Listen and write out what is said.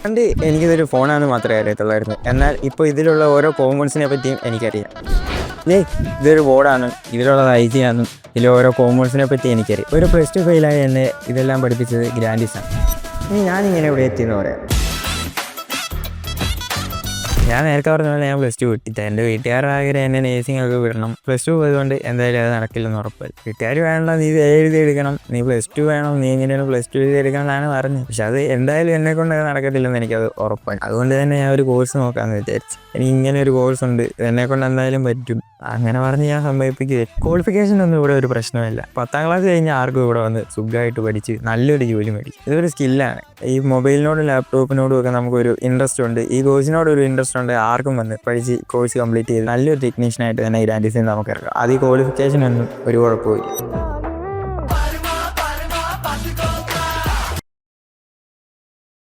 പണ്ട് എനിക്കിതൊരു ഫോണാണെന്ന് മാത്രമേ അറിയത്തുള്ളായിരുന്നു. എന്നാൽ ഇപ്പോൾ ഇതിലുള്ള ഓരോ കോമ്പൗണ്ട്സിനെ പറ്റിയും എനിക്കറിയാം. ഇതൊരു ബോർഡാണ്, ഇതിലുള്ള ഐസിയാണെന്നും ഇതിൽ ഓരോ കോമ്പൗണ്ട്സിനെ പറ്റി എനിക്കറിയാം. ഒരു +2 ഫെയിലായി എന്നെ ഇതെല്ലാം പഠിപ്പിച്ചത് ഗ്രാൻഡിസാണ്. ഇനി ഞാനിങ്ങനെ ഇവിടെ എത്തിയെന്ന് പറയാം. ഞാൻ നേരത്തെ പറഞ്ഞ പോലെ ഞാൻ +2 വിട്ടിട്ട് എൻ്റെ വീട്ടുകാരുടെ ആഗ്രഹം എന്നെ നേഴ്സിംഗ് ഒക്കെ വിടണം. +2 പോയതുകൊണ്ട് എന്തായാലും അത് നടക്കില്ലെന്ന് ഉറപ്പായി. വീട്ടുകാർ വേണമല്ലോ നീ എഴുതി എടുക്കണം, നീ +2 വേണം, നീ എങ്ങനെയാണ് +2 എഴുതി എടുക്കണം എന്നാണ് പറഞ്ഞത്. പക്ഷെ അത് എന്തായാലും എന്നെ കൊണ്ട് അത് നടക്കത്തില്ലെന്ന് എനിക്കത് ഉറപ്പായി. അതുകൊണ്ട് തന്നെ ഞാൻ ഒരു കോഴ്സ് നോക്കാമെന്ന് വിചാരിച്ചു. എനിക്ക് ഇങ്ങനെ ഒരു കോഴ്സ് ഉണ്ട്, എന്നെ കൊണ്ട് എന്തായാലും പറ്റും. അങ്ങനെ പറഞ്ഞ് ഞാൻ സമ്മതിപ്പിക്കുക. ക്വാളിഫിക്കേഷൻ ഒന്നും ഇവിടെ ഒരു പ്രശ്നമില്ല. 10ാം ക്ലാസ് കഴിഞ്ഞ് ആർക്കും ഇവിടെ വന്ന് സുഖമായിട്ട് പഠിച്ച് നല്ലൊരു ജോലി മേടിക്കും. ഇതൊരു സ്കില്ലാണ്. ഈ മൊബൈലിനോടും ലാപ്ടോപ്പിനോടും ഒക്കെ നമുക്കൊരു ഇൻട്രസ്റ്റ് ഉണ്ട്, ഈ കോഴ്സിനോടൊരു ഇൻട്രസ്റ്റ് ഉണ്ട്, ആർക്കും വന്ന് പഠിച്ച് കോഴ്സ് കംപ്ലീറ്റ് ചെയ്ത് നല്ലൊരു ടെക്നീഷ്യനായിട്ട് തന്നെ ഗ്രാൻഡിസിൽ നമുക്ക് ഇറക്കാം. അത് ഈ ക്വാളിഫിക്കേഷൻ ഒന്നും ഒരു കുഴപ്പമില്ല.